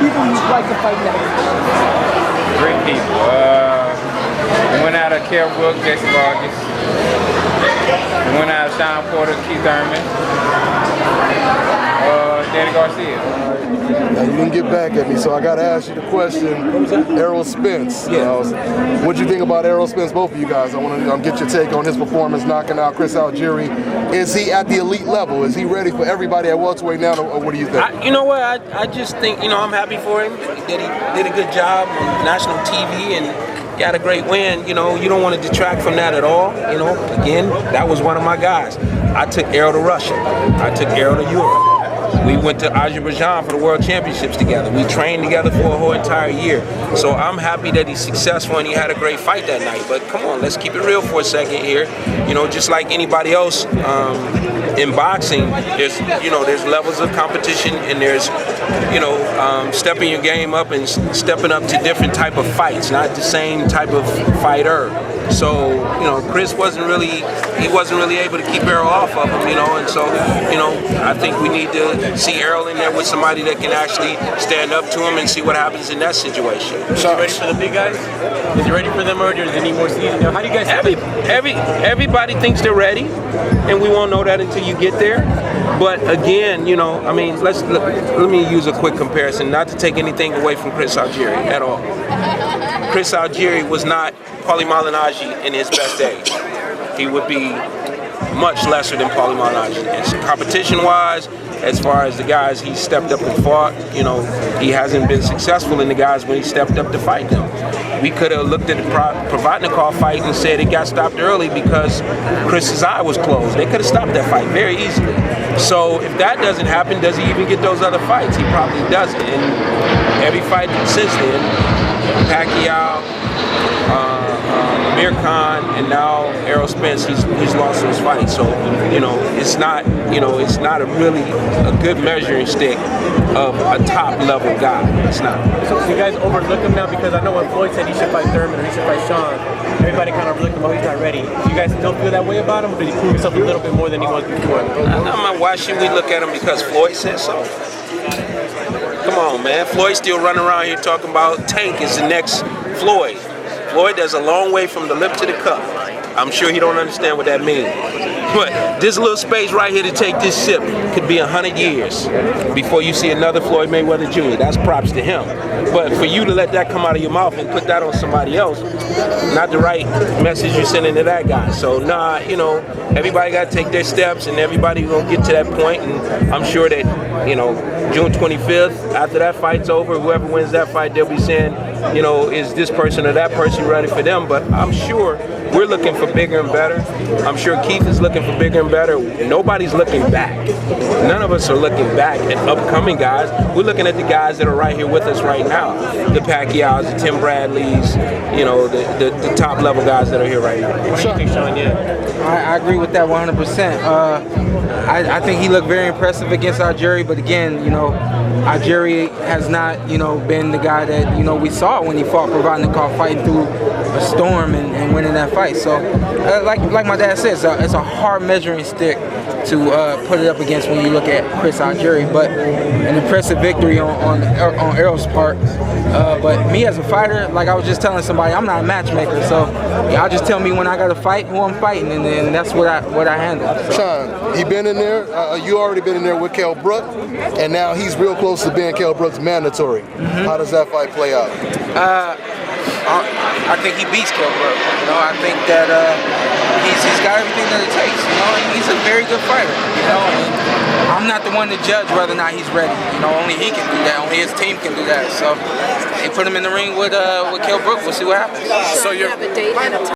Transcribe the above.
people you'd like to fight next? Great people. We went out of Kell Brooks, Jason Vargas. We went out of Sean Porter, Keith Thurman. Danny Garcia. Now, you didn't get back at me, so I got to ask you the question. Errol Spence. Yeah. What do you think about Errol Spence, both of you guys? I want to get your take on his performance, knocking out Chris Algieri. Is he at the elite level? Is he ready for everybody at welterweight now, or what do you think? You know what? I just think, I'm happy for him. He did a good job on national TV and got a great win. You don't want to detract from that at all. Again, that was one of my guys. I took Errol to Russia. I took Errol to Europe. We went to Azerbaijan for the World Championships together. We trained together for a whole entire year. So I'm happy that he's successful and he had a great fight that night. But come on, let's keep it real for a second here. Just like anybody else in boxing, there's levels of competition and there's, stepping your game up and stepping up to different type of fights, not the same type of fighter. So, Chris wasn't really able to keep Errol off of him, and so, I think we need to see Errol in there with somebody that can actually stand up to him and see what happens in that situation. Is he ready for the big guys? Is he ready for them, or does he need more season? How do you guys everybody thinks they're ready, and we won't know that until you get there. But again, let me use a quick comparison, not to take anything away from Chris Algieri at all. Chris Algieri was not Paulie Malignaggi in his best days. He would be much lesser than Paulie Malignaggi. And competition-wise, as far as the guys he stepped up and fought, he hasn't been successful in the guys when he stepped up to fight them. We could have looked at the Provodnikov fight and said it got stopped early because Chris's eye was closed. They could have stopped that fight very easily. So if that doesn't happen, does he even get those other fights? He probably doesn't. And every fight since then, Pacquiao, Amir Khan, and now Errol Spence, he's lost those fights. So it's not really a good measuring stick of a top level guy. It's not. So you guys overlook him now, because I know when Floyd said he should fight Thurman or he should fight Sean, everybody kind of overlooked him. Oh, he's not ready. Do you guys still feel that way about him, or did he prove himself a little bit more than he was before? Why should we look at him because Floyd said so? Come on, man. Floyd's still running around here talking about Tank is the next Floyd. Floyd is a long way from the lip to the cup. I'm sure he don't understand what that means. But this little space right here to take this sip could be 100 years before you see another Floyd Mayweather Jr. That's props to him. But for you to let that come out of your mouth and put that on somebody else, not the right message you're sending to that guy. So everybody got to take their steps, and everybody gonna get to that point. And I'm sure that June 25th, after that fight's over, whoever wins that fight, they'll be saying, is this person or that person ready for them? But I'm sure we're looking for bigger and better. I'm sure Keith is looking for bigger and better. Nobody's looking back. None of us are looking back at upcoming guys. We're looking at the guys that are right here with us right now. The Pacquiaos, the Tim Bradleys, the top level guys that are here right now. What do you think, Sean? I agree with that 100%. I think he looked very impressive against Algieri, but again, Algieri has not, been the guy that, we saw when he fought Provodnikov, fighting through a storm and winning that fight. So, like my dad says, it's a hard measuring stick to put it up against when you look at Chris Algieri, but an impressive victory on Errol's part. But me as a fighter, like I was just telling somebody, I'm not a matchmaker, so y'all just tell me when I got to fight who I'm fighting, and then that's what I handle. So. Sean, he been in there. You already been in there with Kell Brooks, and now he's real close to being Kell Brooks mandatory. How does that fight play out? I think he beats Kell Brooks. I think that he's got everything that it takes. And he's a very good fighter. And I'm not the one to judge whether or not he's ready. Only he can do that. Only his team can do that. So they put him in the ring with Kell Brooks. We'll see what happens. So you have a date and a time.